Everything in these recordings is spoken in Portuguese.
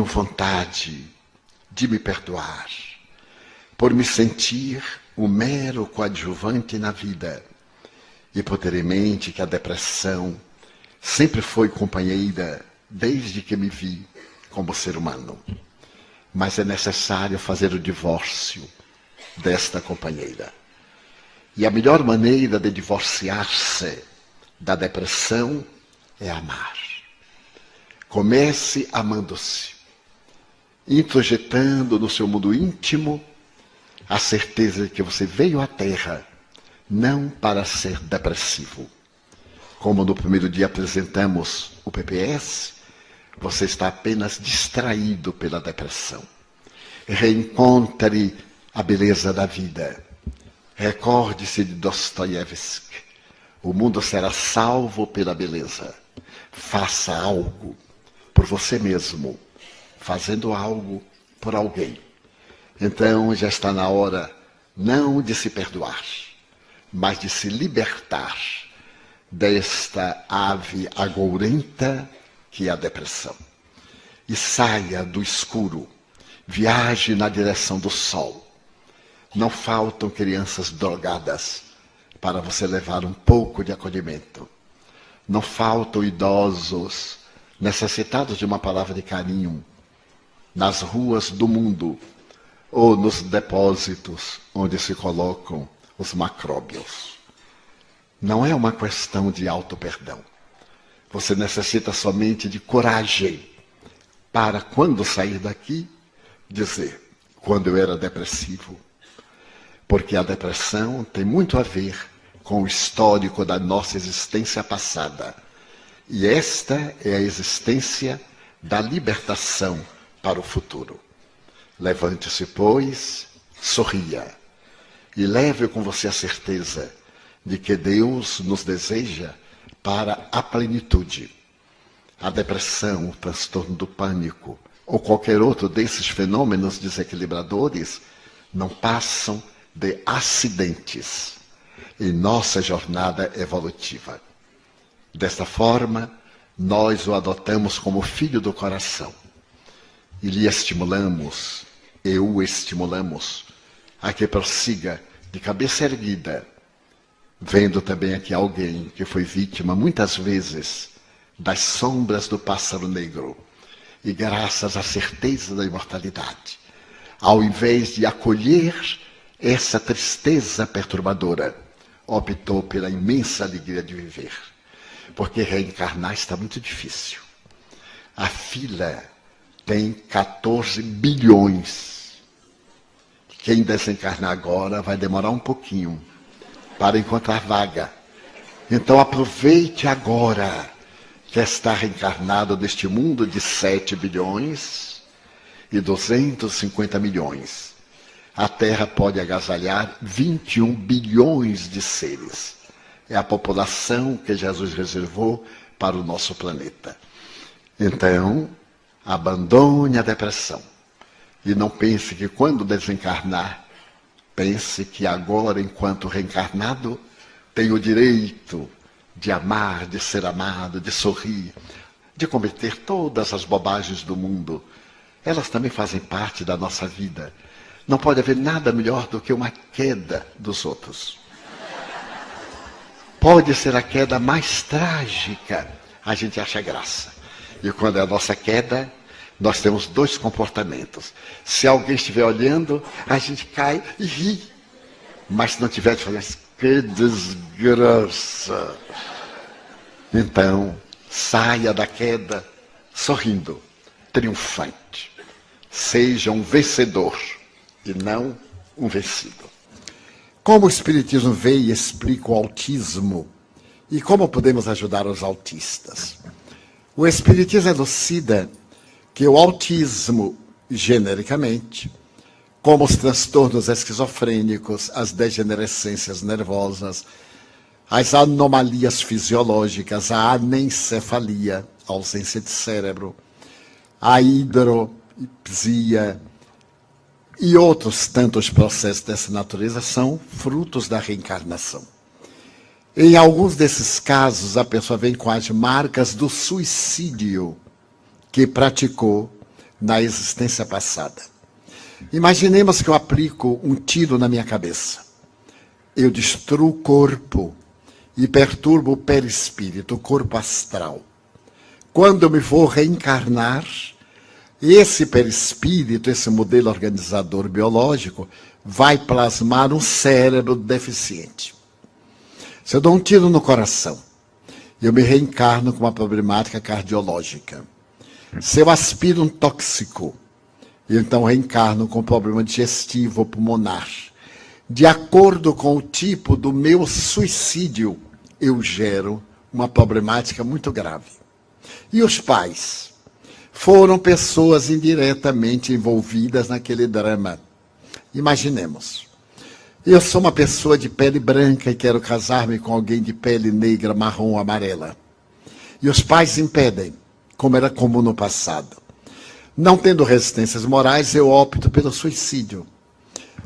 vontade de me perdoar por me sentir um mero coadjuvante na vida e por ter em mente que a depressão sempre foi companheira desde que me vi como ser humano. Mas é necessário fazer o divórcio desta companheira. E a melhor maneira de divorciar-se da depressão é amar. Comece amando-se, introjetando no seu mundo íntimo a certeza de que você veio à Terra não para ser depressivo. Como no primeiro dia apresentamos o PPS, você está apenas distraído pela depressão. Reencontre a beleza da vida. Recorde-se de Dostoiévski. O mundo será salvo pela beleza. Faça algo por você mesmo, fazendo algo por alguém. Então já está na hora não de se perdoar, mas de se libertar desta ave agourenta que é a depressão. E saia do escuro, viaje na direção do sol. Não faltam crianças drogadas para você levar um pouco de acolhimento. Não faltam idosos necessitados de uma palavra de carinho nas ruas do mundo ou nos depósitos onde se colocam os macróbios. Não é uma questão de auto-perdão. Você necessita somente de coragem para, quando sair daqui, dizer: quando eu era depressivo. Porque a depressão tem muito a ver com o histórico da nossa existência passada. E esta é a existência da libertação para o futuro. Levante-se, pois, sorria e leve com você a certeza de que Deus nos deseja para a plenitude. A depressão, o transtorno do pânico ou qualquer outro desses fenômenos desequilibradores não passam de acidentes em nossa jornada evolutiva. Desta forma, nós o adotamos como filho do coração e lhe estimulamos, e o estimulamos a que prossiga de cabeça erguida, vendo também aqui alguém que foi vítima muitas vezes das sombras do pássaro negro e graças à certeza da imortalidade, ao invés de acolher essa tristeza perturbadora, optou pela imensa alegria de viver. Porque reencarnar está muito difícil. A fila tem 14 bilhões. Quem desencarnar agora vai demorar um pouquinho para encontrar vaga. Então aproveite agora que está reencarnado neste mundo de 7 bilhões e 250 milhões. A Terra pode agasalhar 21 bilhões de seres. É a população que Jesus reservou para o nosso planeta. Então, abandone a depressão. E não pense que quando desencarnar, pense que agora, enquanto reencarnado, tem o direito de amar, de ser amado, de sorrir, de cometer todas as bobagens do mundo. Elas também fazem parte da nossa vida. Não pode haver nada melhor do que uma queda dos outros. Pode ser a queda mais trágica, a gente acha graça. E quando é a nossa queda, nós temos dois comportamentos. Se alguém estiver olhando, a gente cai e ri. Mas se não tiver, fala assim: que desgraça. Então, saia da queda sorrindo, triunfante. Seja um vencedor e não um vencido. Como o Espiritismo vê e explica o autismo e como podemos ajudar os autistas? O Espiritismo elucida que o autismo, genericamente, como os transtornos esquizofrênicos, as degenerescências nervosas, as anomalias fisiológicas, a anencefalia, a ausência de cérebro, a hidropsia e outros tantos processos dessa natureza são frutos da reencarnação. Em alguns desses casos, a pessoa vem com as marcas do suicídio que praticou na existência passada. Imaginemos que eu aplico um tiro na minha cabeça. Eu destruo o corpo e perturbo o perispírito, o corpo astral. Quando eu me vou reencarnar, esse perispírito, esse modelo organizador biológico, vai plasmar um cérebro deficiente. Se eu dou um tiro no coração, eu me reencarno com uma problemática cardiológica. Se eu aspiro um tóxico, eu então reencarno com problema digestivo ou pulmonar. De acordo com o tipo do meu suicídio, eu gero uma problemática muito grave. E os pais? Foram pessoas indiretamente envolvidas naquele drama. Imaginemos. Eu sou uma pessoa de pele branca e quero casar-me com alguém de pele negra, marrom ou amarela. E os pais impedem, como era comum no passado. Não tendo resistências morais, eu opto pelo suicídio.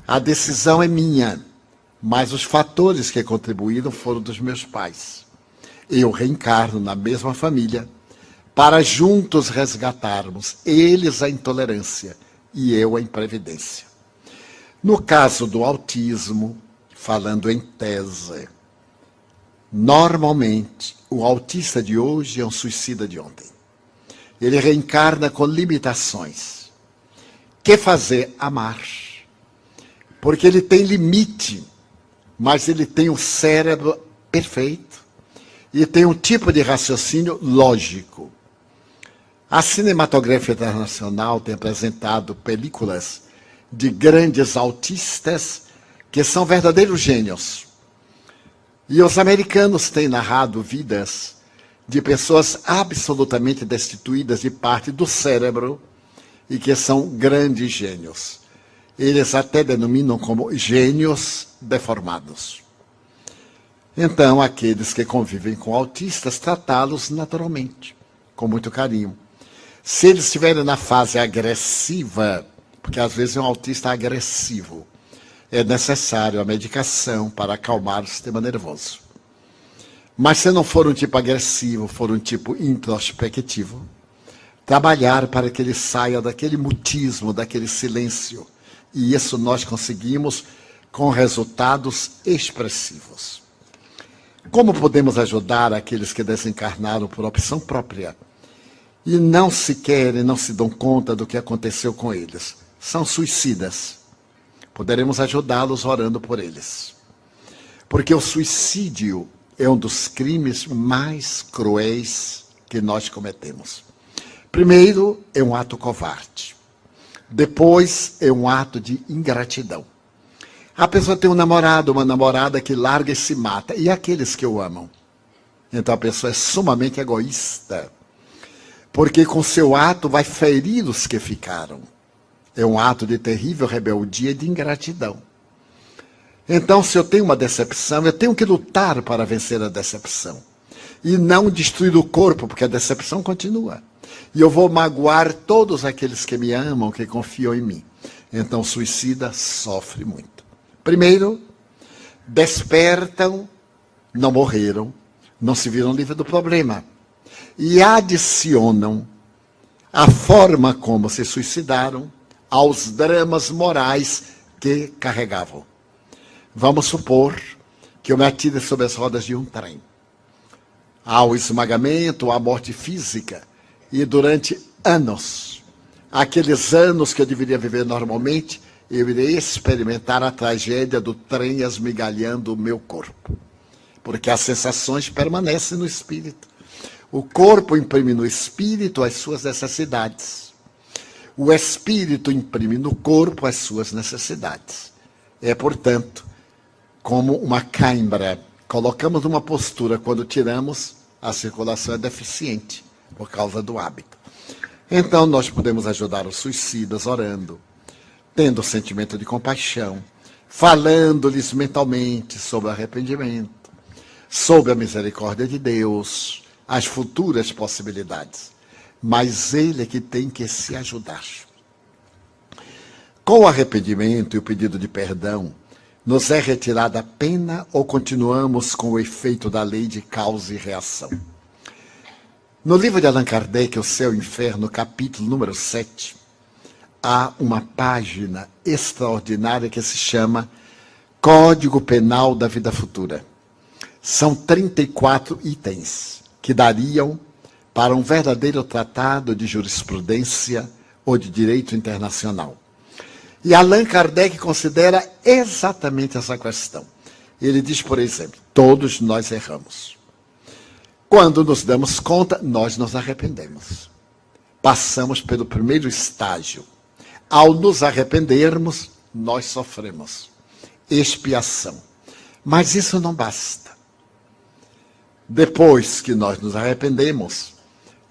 A decisão é minha, mas os fatores que contribuíram foram dos meus pais. Eu reencarno na mesma família para juntos resgatarmos eles a intolerância e eu a imprevidência. No caso do autismo, falando em tese, normalmente o autista de hoje é um suicida de ontem. Ele reencarna com limitações. Que fazer? Amar. Porque ele tem limite, mas ele tem um cérebro perfeito e tem um tipo de raciocínio lógico. A cinematografia internacional tem apresentado películas de grandes autistas que são verdadeiros gênios. E os americanos têm narrado vidas de pessoas absolutamente destituídas de parte do cérebro e que são grandes gênios. Eles até denominam como gênios deformados. Então, aqueles que convivem com autistas, tratá-los naturalmente, com muito carinho. Se eles estiverem na fase agressiva, porque às vezes é um autista agressivo, é necessário a medicação para acalmar o sistema nervoso. Mas se não for um tipo agressivo, for um tipo introspectivo, trabalhar para que ele saia daquele mutismo, daquele silêncio. E isso nós conseguimos com resultados expressivos. Como podemos ajudar aqueles que desencarnaram por opção própria e não se querem, não se dão conta do que aconteceu com eles? São suicidas. Poderemos ajudá-los orando por eles. Porque o suicídio é um dos crimes mais cruéis que nós cometemos. Primeiro, é um ato covarde. Depois, é um ato de ingratidão. A pessoa tem um namorado, uma namorada que larga e se mata. E aqueles que o amam? Então a pessoa é sumamente egoísta. Porque com seu ato vai ferir os que ficaram. É um ato de terrível rebeldia e de ingratidão. Então, se eu tenho uma decepção, eu tenho que lutar para vencer a decepção. E não destruir o corpo, porque a decepção continua. E eu vou magoar todos aqueles que me amam, que confiam em mim. Então, o suicida sofre muito. Primeiro, despertam, não morreram, não se viram livres do problema. E adicionam a forma como se suicidaram aos dramas morais que carregavam. Vamos supor que eu me atire sobre as rodas de um trem. Há o esmagamento, a morte física. E durante anos, aqueles anos que eu deveria viver normalmente, eu irei experimentar a tragédia do trem esmigalhando o meu corpo. Porque as sensações permanecem no espírito. O corpo imprime no espírito as suas necessidades. O espírito imprime no corpo as suas necessidades. É, portanto, como uma cãibra. Colocamos numa postura, quando tiramos, a circulação é deficiente, por causa do hábito. Então, nós podemos ajudar os suicidas orando, tendo sentimento de compaixão, falando-lhes mentalmente sobre arrependimento, sobre a misericórdia de Deus, as futuras possibilidades. Mas ele é que tem que se ajudar. Com o arrependimento e o pedido de perdão, nos é retirada a pena ou continuamos com o efeito da lei de causa e reação? No livro de Allan Kardec, O Céu e o Inferno, capítulo número 7, há uma página extraordinária que se chama Código Penal da Vida Futura. São 34 itens que dariam para um verdadeiro tratado de jurisprudência ou de direito internacional. E Allan Kardec considera exatamente essa questão. Ele diz, por exemplo, todos nós erramos. Quando nos damos conta, nós nos arrependemos. Passamos pelo primeiro estágio. Ao nos arrependermos, nós sofremos expiação. Mas isso não basta. Depois que nós nos arrependemos,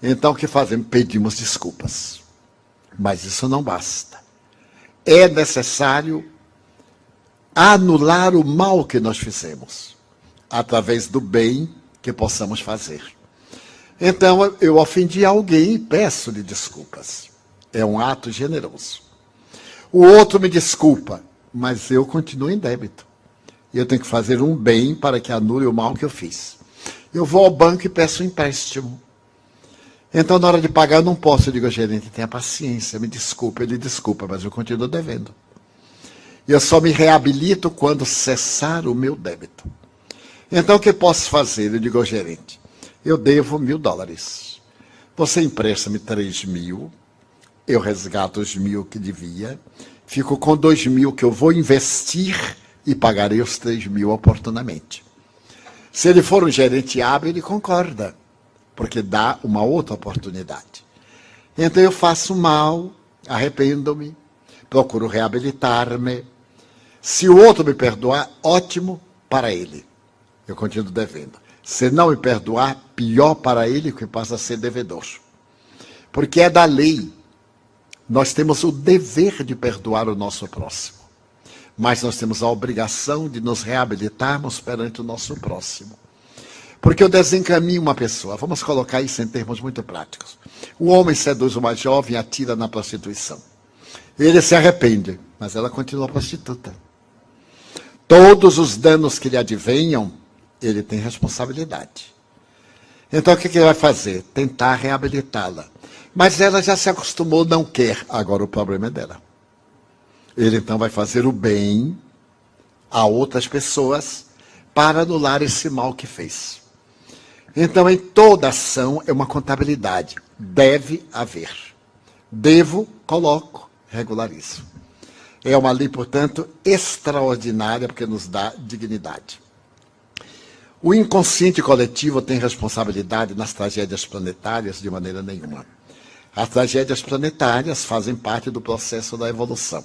então o que fazemos? Pedimos desculpas. Mas isso não basta. É necessário anular o mal que nós fizemos, através do bem que possamos fazer. Então, eu ofendi alguém e peço-lhe desculpas. É um ato generoso. O outro me desculpa, mas eu continuo em débito. Eu tenho que fazer um bem para que anule o mal que eu fiz. Eu vou ao banco e peço um empréstimo. Então, na hora de pagar, eu não posso. Eu digo, gerente, tenha paciência, me desculpa. Ele desculpa, mas eu continuo devendo. Eu só me reabilito quando cessar o meu débito. Então, o que posso fazer? Eu digo ao gerente, eu devo $1.000. Você empresta-me 3.000, eu resgato os 1.000 que devia, fico com 2.000 que eu vou investir e pagarei os 3.000 oportunamente. Se ele for um gerente hábil, ele concorda, porque dá uma outra oportunidade. Então eu faço mal, arrependo-me, procuro reabilitar-me. Se o outro me perdoar, ótimo para ele. Eu continuo devendo. Se não me perdoar, pior para ele, que passa a ser devedor. Porque é da lei. Nós temos o dever de perdoar o nosso próximo. Mas nós temos a obrigação de nos reabilitarmos perante o nosso próximo. Porque eu desencaminho uma pessoa. Vamos colocar isso em termos muito práticos. O homem seduz uma jovem e atira na prostituição. Ele se arrepende, mas ela continua prostituta. Todos os danos que lhe advenham, ele tem responsabilidade. Então, o que ele vai fazer? Tentar reabilitá-la. Mas ela já se acostumou, não quer. Agora o problema é dela. Ele, então, vai fazer o bem a outras pessoas para anular esse mal que fez. Então, em toda ação, é uma contabilidade. Deve haver. Devo, coloco, regularizo. É uma lei, portanto, extraordinária, porque nos dá dignidade. O inconsciente coletivo tem responsabilidade nas tragédias planetárias de maneira nenhuma. As tragédias planetárias fazem parte do processo da evolução.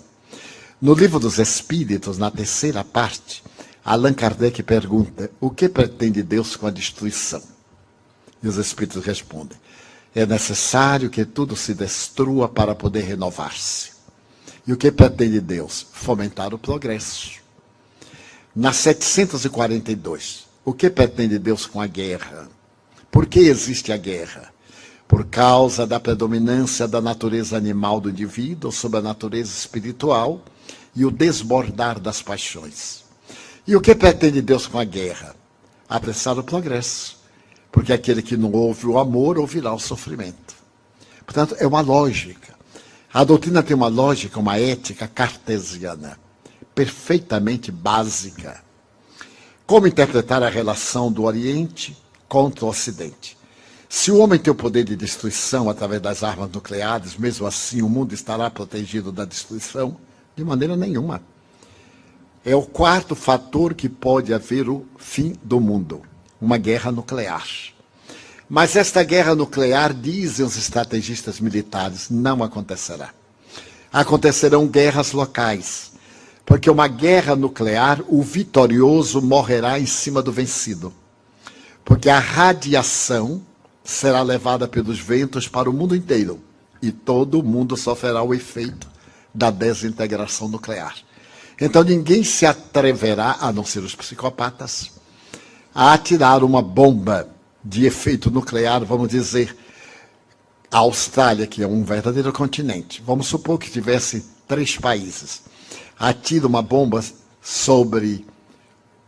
No Livro dos Espíritos, na terceira parte, Allan Kardec pergunta, o que pretende Deus com a destruição? E os Espíritos respondem, é necessário que tudo se destrua para poder renovar-se. E o que pretende Deus? Fomentar o progresso. Na 742, o que pretende Deus com a guerra? Por que existe a guerra? Por causa da predominância da natureza animal do indivíduo sobre a natureza espiritual e o desbordar das paixões. E o que pretende Deus com a guerra? Apressar o progresso. Porque aquele que não ouve o amor, ouvirá o sofrimento. Portanto, é uma lógica. A doutrina tem uma lógica, uma ética cartesiana, perfeitamente básica. Como interpretar a relação do Oriente contra o Ocidente? Se o homem tem o poder de destruição através das armas nucleares, mesmo assim o mundo estará protegido da destruição? De maneira nenhuma. É o quarto fator que pode haver o fim do mundo, uma guerra nuclear. Mas esta guerra nuclear, dizem os estrategistas militares, não acontecerá. Acontecerão guerras locais, porque uma guerra nuclear, o vitorioso morrerá em cima do vencido. Porque a radiação será levada pelos ventos para o mundo inteiro, e todo mundo sofrerá o efeito da desintegração nuclear. Então ninguém se atreverá, a não ser os psicopatas, a atirar uma bomba de efeito nuclear, vamos dizer, a Austrália, que é um verdadeiro continente. Vamos supor que tivesse 3 países. Atira uma bomba sobre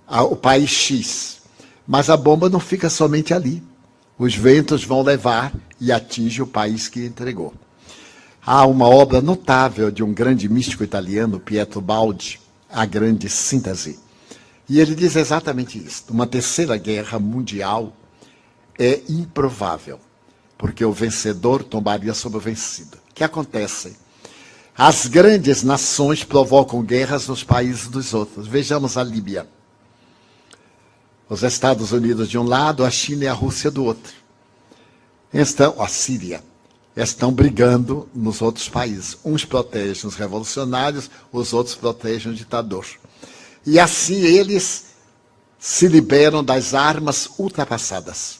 o país X. Mas a bomba não fica somente ali. Os ventos vão levar e atinge o país que entregou. Há uma obra notável de um grande místico italiano, Pietro Baldi, A Grande Síntese. E ele diz exatamente isso. Uma terceira guerra mundial é improvável, porque o vencedor tombaria sobre o vencido. O que acontece? As grandes nações provocam guerras nos países dos outros. Vejamos a Líbia. Os Estados Unidos de um lado, a China e a Rússia do outro. A Síria. Estão brigando nos outros países. Uns protegem os revolucionários, os outros protegem o ditador. E assim eles se liberam das armas ultrapassadas.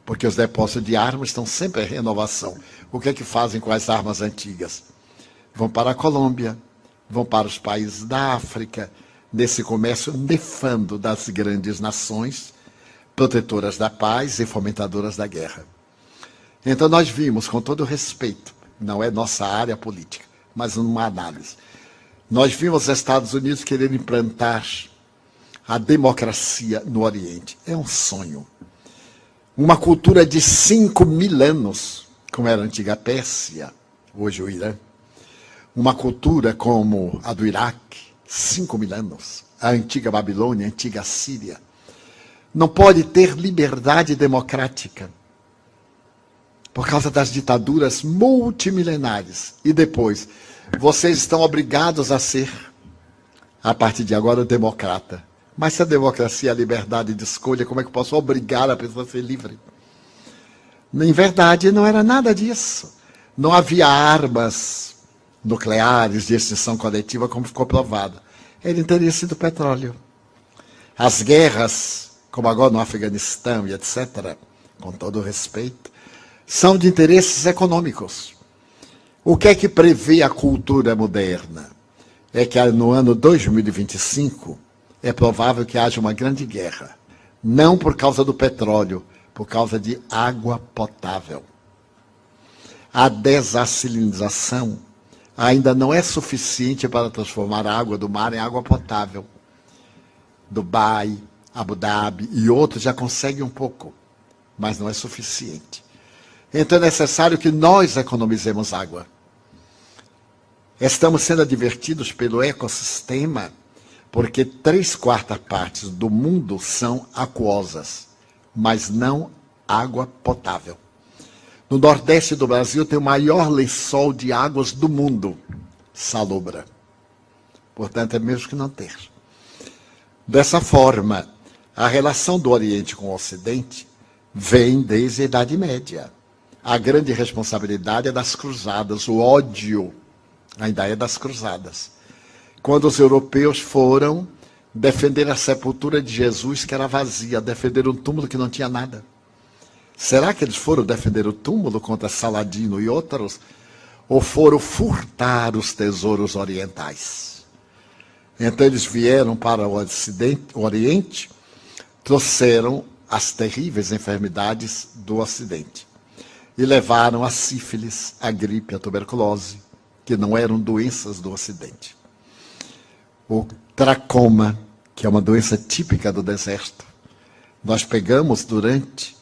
Porque os depósitos de armas estão sempre em renovação. O que é que fazem com as armas antigas? Vão para a Colômbia, vão para os países da África, nesse comércio nefando das grandes nações, protetoras da paz e fomentadoras da guerra. Então nós vimos, com todo respeito, não é nossa área política, mas numa análise, nós vimos os Estados Unidos querer implantar a democracia no Oriente. É um sonho. Uma cultura de 5.000 anos, como era a antiga Pérsia, hoje o Irã. Uma cultura como a do Iraque, 5.000 anos. A antiga Babilônia, a antiga Síria. Não pode ter liberdade democrática por causa das ditaduras multimilenares. E depois, vocês estão obrigados a ser, a partir de agora, democrata. Mas se a democracia é a liberdade de escolha, como é que eu posso obrigar a pessoa a ser livre? Em verdade, não era nada disso. Não havia armas nucleares de extinção coletiva, como ficou provado. Era interesse do petróleo. As guerras, como agora no Afeganistão e etc., com todo o respeito, são de interesses econômicos. O que é que prevê a cultura moderna? É que no ano 2025 é provável que haja uma grande guerra. Não por causa do petróleo, por causa de água potável. A dessalinização ainda não é suficiente para transformar a água do mar em água potável. Dubai, Abu Dhabi e outros já conseguem um pouco, mas não é suficiente. Então é necessário que nós economizemos água. Estamos sendo advertidos pelo ecossistema porque 3/4 partes do mundo são aquosas, mas não água potável. No nordeste do Brasil tem o maior lençol de águas do mundo, salobra. Portanto, é mesmo que não ter. Dessa forma, a relação do Oriente com o Ocidente vem desde a Idade Média. A grande responsabilidade é das cruzadas, o ódio ainda é das cruzadas. Quando os europeus foram defender a sepultura de Jesus, que era vazia, defender um túmulo que não tinha nada. Será que eles foram defender o túmulo contra Saladino e outros? Ou foram furtar os tesouros orientais? Então eles vieram para o Oriente, trouxeram as terríveis enfermidades do Ocidente. E levaram a sífilis, a gripe, a tuberculose, que não eram doenças do Ocidente. O tracoma, que é uma doença típica do deserto, nós pegamos durante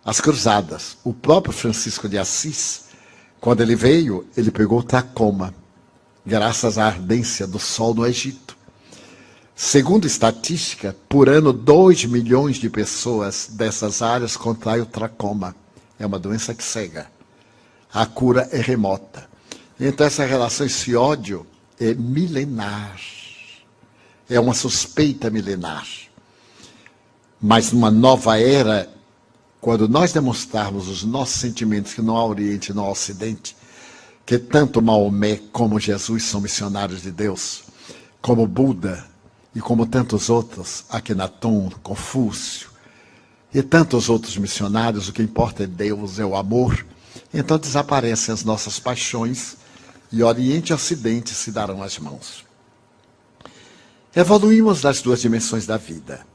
as cruzadas. O próprio Francisco de Assis, quando ele veio, ele pegou o tracoma, graças à ardência do sol no Egito. Segundo estatística, por ano, 2 milhões de pessoas dessas áreas contraem o tracoma. É uma doença que cega. A cura é remota. Então, essa relação, esse ódio, é milenar. É uma suspeita milenar. Mas numa nova era, quando nós demonstrarmos os nossos sentimentos que não há Oriente e não há Ocidente, que tanto Maomé como Jesus são missionários de Deus, como Buda e como tantos outros, Akhenaton, Confúcio, e tantos outros missionários, o que importa é Deus, é o amor. Então desaparecem as nossas paixões e Oriente e Ocidente se darão as mãos. Evoluímos das duas dimensões da vida.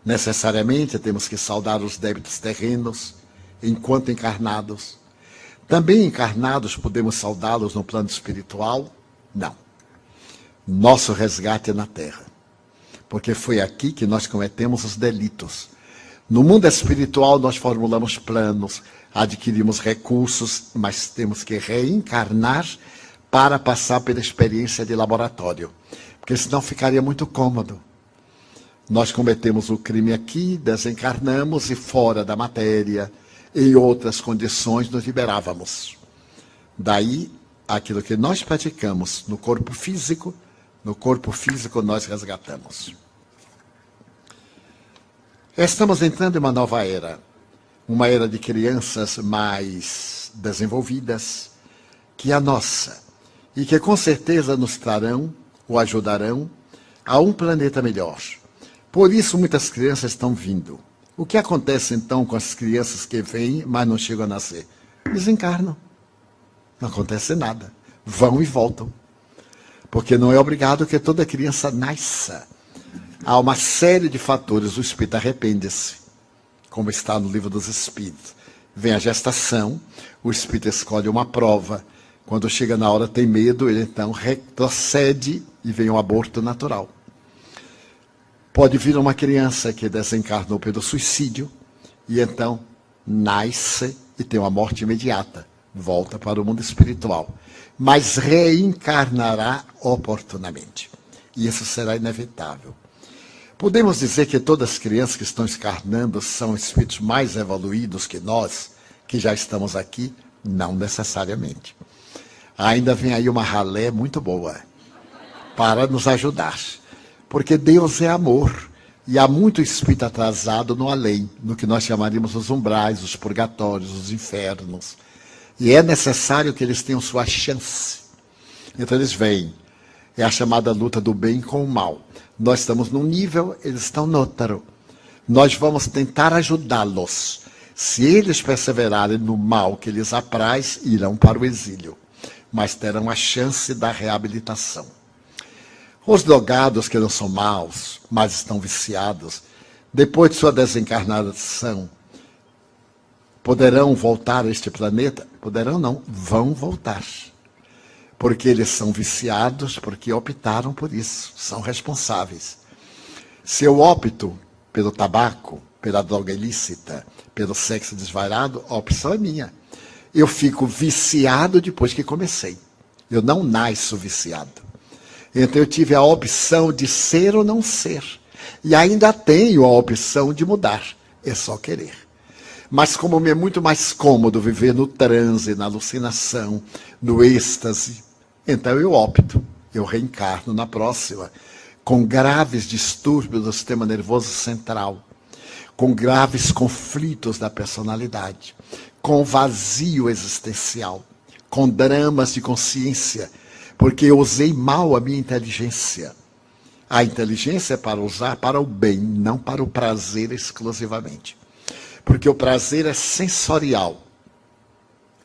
Necessariamente temos que saldar os débitos terrenos enquanto encarnados. Também encarnados podemos saudá-los no plano espiritual? Não. Nosso resgate é na Terra. Porque foi aqui que nós cometemos os delitos. No mundo espiritual, nós formulamos planos, adquirimos recursos, mas temos que reencarnar para passar pela experiência de laboratório, porque senão ficaria muito cômodo. Nós cometemos o crime aqui, desencarnamos e fora da matéria, em outras condições, nos liberávamos. Daí, aquilo que nós praticamos no corpo físico nós resgatamos. Estamos entrando em uma nova era, uma era de crianças mais desenvolvidas que a nossa, e que com certeza nos trarão ou ajudarão a um planeta melhor. Por isso muitas crianças estão vindo. O que acontece então com as crianças que vêm, mas não chegam a nascer? Desencarnam. Não acontece nada. Vão e voltam. Porque não é obrigado que toda criança nasça. Há uma série de fatores. O espírito arrepende-se, como está no livro dos Espíritos. Vem a gestação, o espírito escolhe uma prova. Quando chega na hora tem medo, ele então retrocede e vem um aborto natural. Pode vir uma criança que desencarnou pelo suicídio e então nasce e tem uma morte imediata. Volta para o mundo espiritual. Mas reencarnará oportunamente. E isso será inevitável. Podemos dizer que todas as crianças que estão encarnando são espíritos mais evoluídos que nós, que já estamos aqui? Não necessariamente. Ainda vem aí uma ralé muito boa para nos ajudar. Porque Deus é amor. E há muito espírito atrasado no além, no que nós chamaríamos os umbrais, os purgatórios, os infernos. E é necessário que eles tenham sua chance. Então eles vêm. É a chamada luta do bem com o mal. Nós estamos num nível, eles estão no outro. Nós vamos tentar ajudá-los. Se eles perseverarem no mal que lhes apraz, irão para o exílio. Mas terão a chance da reabilitação. Os drogados que não são maus, mas estão viciados, depois de sua desencarnação, poderão voltar a este planeta? Poderão não, vão voltar. Porque eles são viciados, porque optaram por isso, são responsáveis. Se eu opto pelo tabaco, pela droga ilícita, pelo sexo desvairado, a opção é minha. Eu fico viciado depois que comecei. Eu não nasço viciado. Então eu tive a opção de ser ou não ser. E ainda tenho a opção de mudar. É só querer. Mas como me é muito mais cômodo viver no transe, na alucinação, no êxtase, então eu opto. Eu reencarno na próxima, com graves distúrbios do sistema nervoso central, com graves conflitos da personalidade, com vazio existencial, com dramas de consciência, porque eu usei mal a minha inteligência. A inteligência é para usar para o bem, não para o prazer exclusivamente. Porque o prazer é sensorial.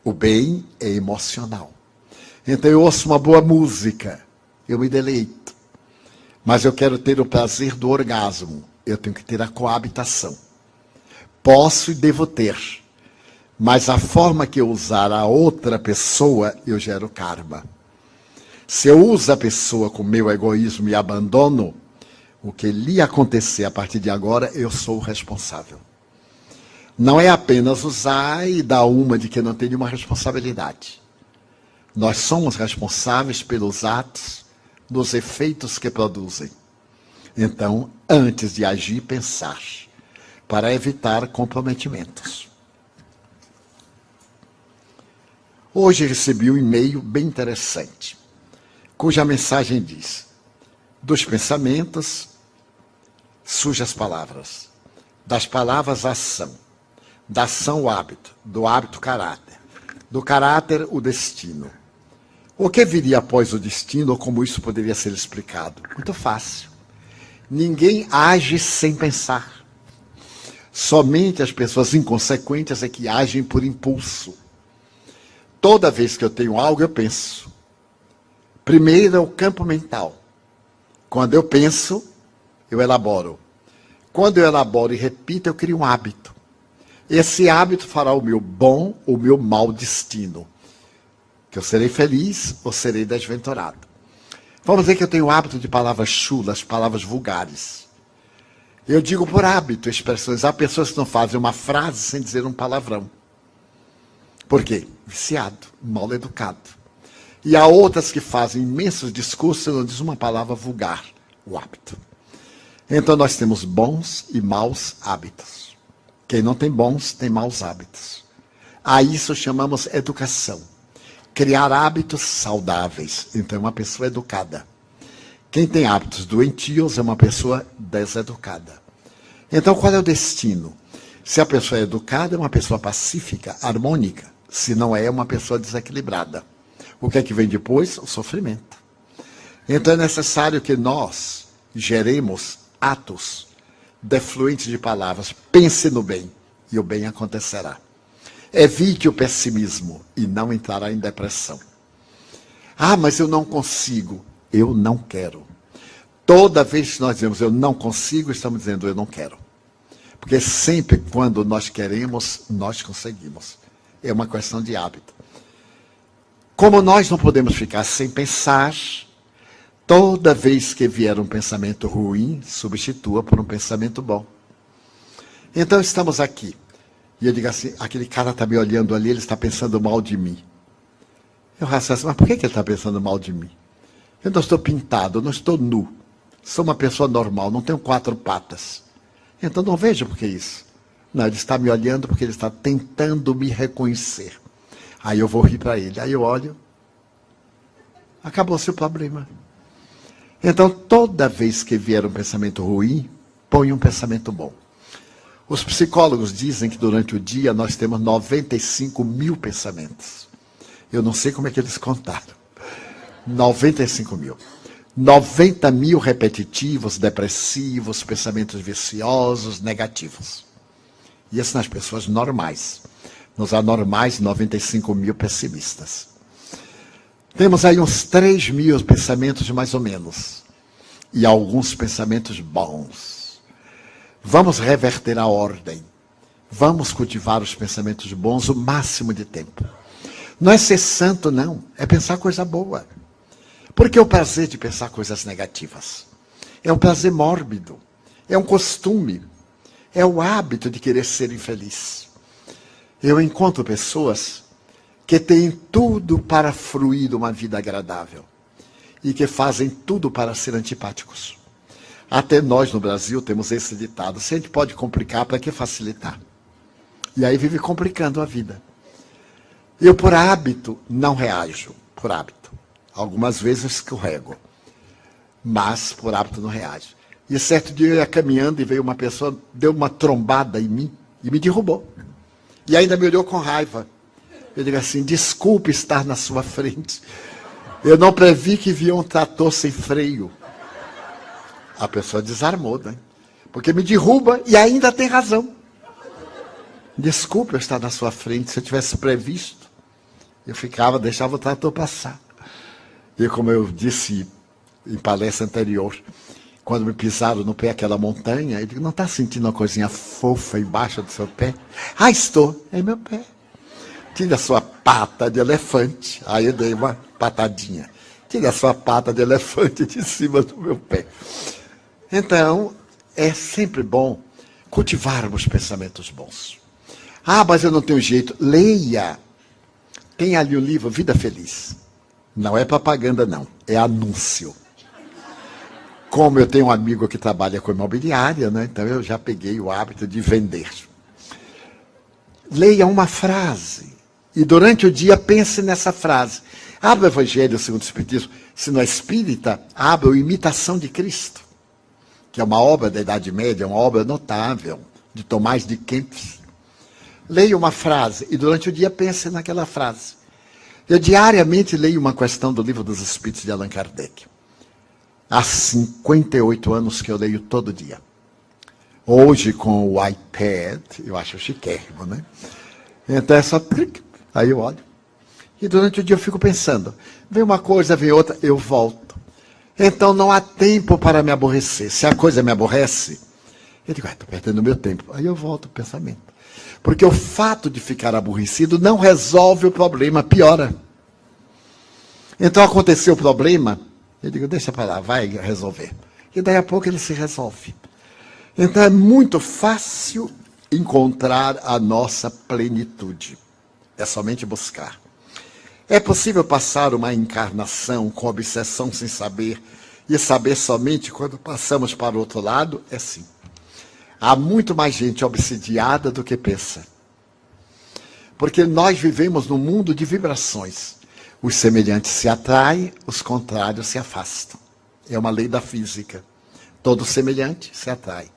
O bem é emocional. Então eu ouço uma boa música, eu me deleito. Mas eu quero ter o prazer do orgasmo. Eu tenho que ter a coabitação. Posso e devo ter. Mas a forma que eu usar a outra pessoa, eu gero karma. Se eu uso a pessoa com meu egoísmo e abandono, o que lhe acontecer a partir de agora, eu sou o responsável. Não é apenas usar e dar uma de que não tem nenhuma responsabilidade. Nós somos responsáveis pelos atos, dos efeitos que produzem. Então, antes de agir, pensar, para evitar comprometimentos. Hoje recebi um e-mail bem interessante, cuja mensagem diz: dos pensamentos surgem as palavras, das palavras a ação, da ação o hábito, do hábito o caráter, do caráter o destino. O que viria após o destino, ou como isso poderia ser explicado? Muito fácil. Ninguém age sem pensar. Somente as pessoas inconsequentes é que agem por impulso. Toda vez que eu tenho algo, eu penso. Primeiro é o campo mental. Quando eu penso, eu elaboro. Quando eu elaboro e repito, eu crio um hábito. Esse hábito fará o meu bom ou o meu mau destino. Que eu serei feliz ou serei desventurado. Vamos dizer que eu tenho o hábito de palavras chulas, palavras vulgares. Eu digo por hábito, expressões. Há pessoas que não fazem uma frase sem dizer um palavrão. Por quê? Viciado, mal educado. E há outras que fazem imensos discursos e não dizem uma palavra vulgar, o hábito. Então nós temos bons e maus hábitos. Quem não tem bons, tem maus hábitos. A isso chamamos educação. Criar hábitos saudáveis. Então é uma pessoa educada. Quem tem hábitos doentios é uma pessoa deseducada. Então qual é o destino? Se a pessoa é educada, é uma pessoa pacífica, harmônica. Se não é, é uma pessoa desequilibrada. O que é que vem depois? O sofrimento. Então é necessário que nós geremos atos defluentes de palavras. Pense no bem e o bem acontecerá. Evite o pessimismo e não entrará em depressão. Ah, mas eu não consigo. Eu não quero. Toda vez que nós dizemos eu não consigo, estamos dizendo eu não quero. Porque sempre quando nós queremos, nós conseguimos. É uma questão de hábito. Como nós não podemos ficar sem pensar, toda vez que vier um pensamento ruim, substitua por um pensamento bom. Então estamos aqui. E eu digo assim, aquele cara está me olhando ali, ele está pensando mal de mim. Eu raciocino, mas por que ele está pensando mal de mim? Eu não estou pintado, eu não estou nu. Sou uma pessoa normal, não tenho 4 patas. Então não vejo por que isso. Não, ele está me olhando porque ele está tentando me reconhecer. Aí eu vou rir para ele. Aí eu olho. Acabou-se o problema. Então, toda vez que vier um pensamento ruim, põe um pensamento bom. Os psicólogos dizem que durante o dia nós temos 95 mil pensamentos. Eu não sei como é que eles contaram. 95 mil. 90 mil repetitivos, depressivos, pensamentos viciosos, negativos. E isso nas pessoas normais. Nos anormais, 95 mil pessimistas. Temos aí uns 3 mil pensamentos mais ou menos. E alguns pensamentos bons. Vamos reverter a ordem. Vamos cultivar os pensamentos bons o máximo de tempo. Não é ser santo, não. É pensar coisa boa. Porque é o prazer de pensar coisas negativas. É um prazer mórbido. É um costume. É o hábito de querer ser infeliz. Eu encontro pessoas que têm tudo para fruir de uma vida agradável. E que fazem tudo para ser antipáticos. Até nós no Brasil temos esse ditado. Se a gente pode complicar, para que facilitar? E aí vive complicando a vida. Eu, por hábito, não reajo. Por hábito. Algumas vezes eu escorrego. Mas, por hábito, não reajo. E certo dia eu ia caminhando e veio uma pessoa, deu uma trombada em mim e me derrubou. E ainda me olhou com raiva. Eu digo assim, desculpe estar na sua frente. Eu não previ que via um trator sem freio. A pessoa desarmou, né? Porque me derruba e ainda tem razão. Desculpe eu estar na sua frente. Se eu tivesse previsto, eu deixava o trator passar. E como eu disse em palestra anterior, quando me pisaram no pé aquela montanha, eu digo, não está sentindo uma coisinha fofa embaixo do seu pé? Ah, estou. É meu pé. Tire a sua pata de elefante. Aí eu dei uma patadinha. Tire a sua pata de elefante de cima do meu pé. Então, é sempre bom cultivarmos pensamentos bons. Ah, mas eu não tenho jeito. Leia. Tem ali o livro Vida Feliz. Não é propaganda, não. É anúncio. Como eu tenho um amigo que trabalha com imobiliária, né? Então eu já peguei o hábito de vender. Leia uma frase. E durante o dia pense nessa frase. Abra o Evangelho segundo o Espiritismo. Se não é espírita, abra o Imitação de Cristo. Que é uma obra da Idade Média, uma obra notável, de Tomás de Kempis. Leia uma frase e durante o dia pense naquela frase. Eu diariamente leio uma questão do Livro dos Espíritos de Allan Kardec. Há 58 anos que eu leio todo dia. Hoje, com o iPad, eu acho chiquérrimo, né? Então é só clique, aí eu olho. E durante o dia eu fico pensando. Vem uma coisa, vem outra, eu volto. Então não há tempo para me aborrecer. Se a coisa me aborrece, eu digo, estou perdendo meu tempo. Aí eu volto ao pensamento. Porque o fato de ficar aborrecido não resolve o problema, piora. Então aconteceu o problema, eu digo, deixa para lá, vai resolver. E daí a pouco ele se resolve. Então é muito fácil encontrar a nossa plenitude. É somente buscar. É possível passar uma encarnação com obsessão sem saber e saber somente quando passamos para o outro lado? É sim. Há muito mais gente obsidiada do que pensa. Porque nós vivemos num mundo de vibrações. Os semelhantes se atraem, os contrários se afastam. É uma lei da física. Todo semelhante se atrai.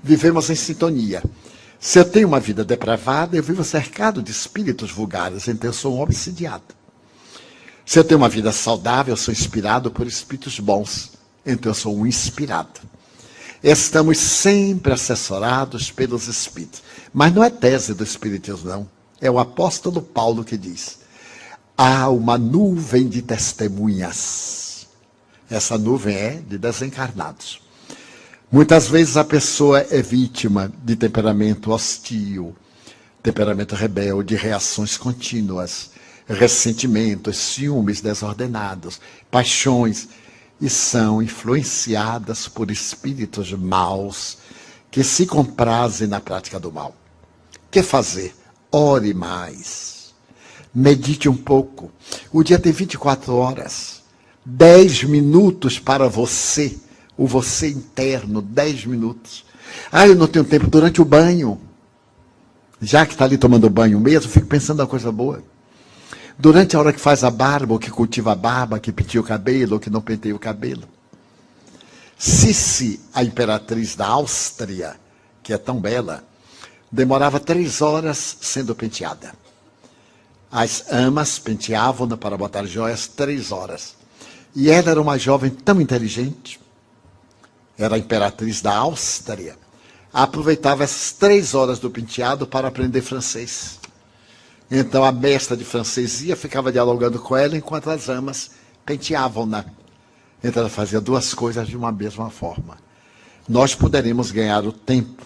Vivemos em sintonia. Se eu tenho uma vida depravada, eu vivo cercado de espíritos vulgares, então eu sou um obsidiado. Se eu tenho uma vida saudável, eu sou inspirado por espíritos bons, então eu sou um inspirado. Estamos sempre assessorados pelos espíritos. Mas não é tese do espiritismo, não. É o apóstolo Paulo que diz: há uma nuvem de testemunhas. Essa nuvem é de desencarnados. Muitas vezes a pessoa é vítima de temperamento hostil, temperamento rebelde, reações contínuas, ressentimentos, ciúmes desordenados, paixões, e são influenciadas por espíritos maus que se comprazem na prática do mal. O que fazer? Ore mais. Medite um pouco. O dia tem 24 horas. 10 minutos para você. O você interno, 10 minutos. Eu não tenho tempo durante o banho. Já que está ali tomando banho mesmo, fico pensando na coisa boa. Durante a hora que faz a barba, ou que cultiva a barba, que penteia o cabelo, ou que não penteia o cabelo. Sissi, a imperatriz da Áustria, que é tão bela, demorava 3 horas sendo penteada. As amas penteavam-na para botar joias 3 horas. E ela era uma jovem tão inteligente, era a imperatriz da Áustria, aproveitava essas 3 horas do penteado para aprender francês. Então a mestra de francês ficava dialogando com ela, enquanto as amas penteavam-na. Então ela fazia 2 coisas de uma mesma forma. Nós poderemos ganhar o tempo.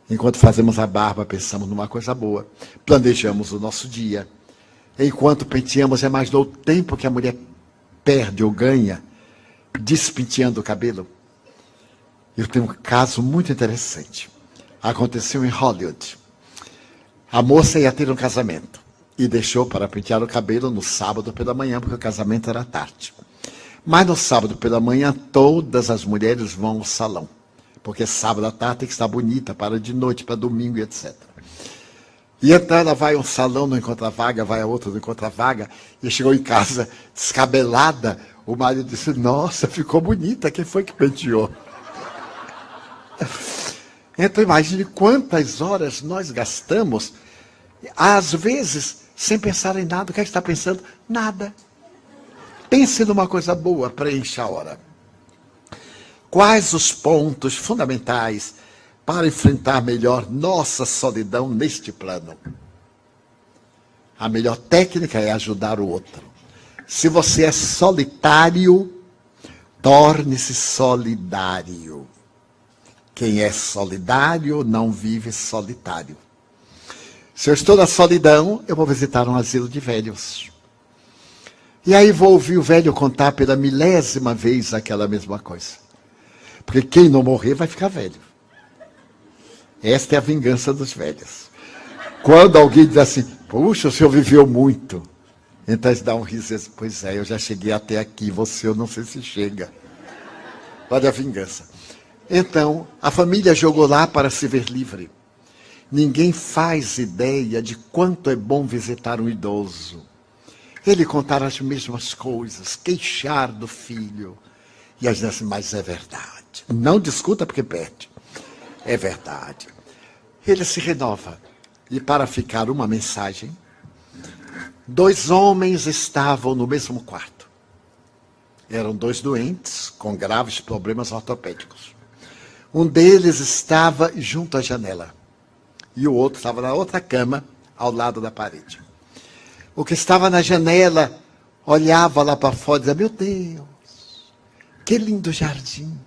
Enquanto fazemos a barba, pensamos numa coisa boa. Planejamos o nosso dia. Enquanto penteamos, é mais do tempo que a mulher perde ou ganha despenteando o cabelo. Eu tenho um caso muito interessante. Aconteceu em Hollywood. A moça ia ter um casamento e deixou para pentear o cabelo no sábado pela manhã, porque o casamento era tarde. Mas no sábado pela manhã, todas as mulheres vão ao salão, porque sábado à tarde tem que estar bonita para de noite, para domingo e etc. E então ela vai a um salão, não encontra vaga, vai a outro, não encontra vaga, e chegou em casa descabelada. O marido disse: nossa, ficou bonita, quem foi que penteou? Então imagine quantas horas nós gastamos, às vezes, sem pensar em nada. O que é que está pensando? Nada. Pense numa coisa boa, preencha a hora. Quais os pontos fundamentais para enfrentar melhor nossa solidão neste plano? A melhor técnica é ajudar o outro. Se você é solitário, torne-se solidário. Quem é solidário não vive solitário. Se eu estou na solidão, eu vou visitar um asilo de velhos. E aí vou ouvir o velho contar pela 1000ª vez aquela mesma coisa. Porque quem não morrer vai ficar velho. Esta é a vingança dos velhos. Quando alguém diz assim: puxa, o senhor viveu muito. Então eles dão um riso e dizem: pois é, eu já cheguei até aqui, você eu não sei se chega. Olha a vingança. Então, a família jogou lá para se ver livre. Ninguém faz ideia de quanto é bom visitar um idoso. Ele contar as mesmas coisas, queixar do filho. E as dizem: mas é verdade. Não discuta porque perde. É verdade. Ele se renova. E para ficar uma mensagem, 2 homens estavam no mesmo quarto. Eram 2 doentes com graves problemas ortopédicos. Um deles estava junto à janela. E o outro estava na outra cama, ao lado da parede. O que estava na janela olhava lá para fora e dizia: meu Deus, que lindo jardim.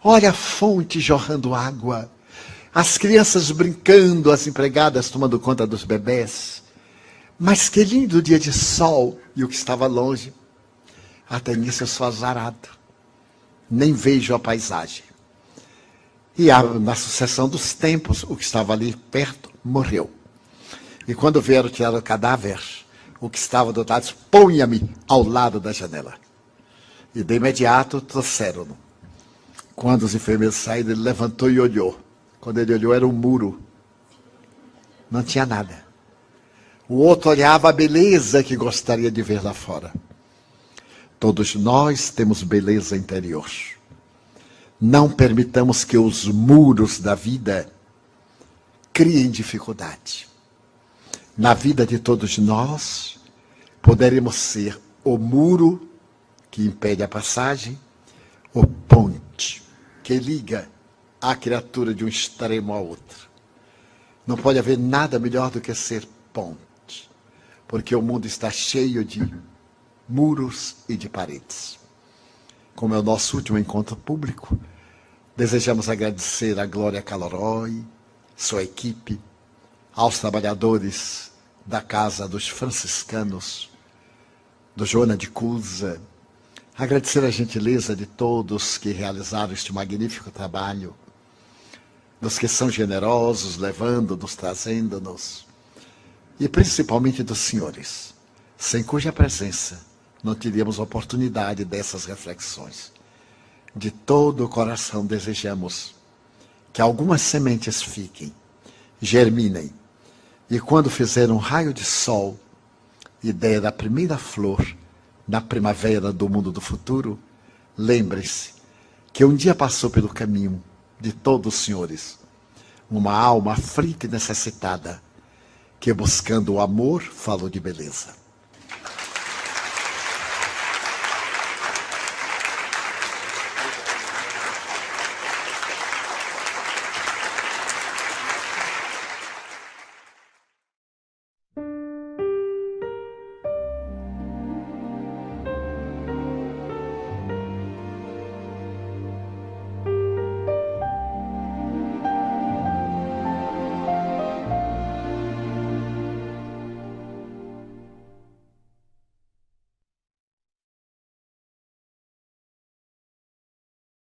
Olha a fonte jorrando água. As crianças brincando, as empregadas tomando conta dos bebés. Mas que lindo dia de sol. E o que estava longe: até nisso eu sou azarado. Nem vejo a paisagem. E na sucessão dos tempos, o que estava ali perto morreu. E quando vieram tirar o cadáver, o que estava do outro lado disse: ponha-me ao lado da janela. E de imediato trouxeram-no. Quando os enfermeiros saíram, ele levantou e olhou. Quando ele olhou, era um muro. Não tinha nada. O outro olhava a beleza que gostaria de ver lá fora. Todos nós temos beleza interior. Não permitamos que os muros da vida criem dificuldade. Na vida de todos nós, poderemos ser o muro que impede a passagem, ou ponte que liga a criatura de um extremo ao outro. Não pode haver nada melhor do que ser ponte, porque o mundo está cheio de muros e de paredes. Como é o nosso último encontro público, desejamos agradecer a Glória Caloroi, sua equipe, aos trabalhadores da Casa dos Franciscanos, do Joana de Cusa, agradecer a gentileza de todos que realizaram este magnífico trabalho, dos que são generosos, levando-nos, trazendo-nos, e principalmente dos senhores, sem cuja presença não teríamos oportunidade dessas reflexões. De todo o coração desejamos que algumas sementes fiquem, germinem, e quando fizer um raio de sol e der a primeira flor na primavera do mundo do futuro, lembre-se que um dia passou pelo caminho de todos os senhores uma alma aflita e necessitada, que buscando o amor falou de beleza.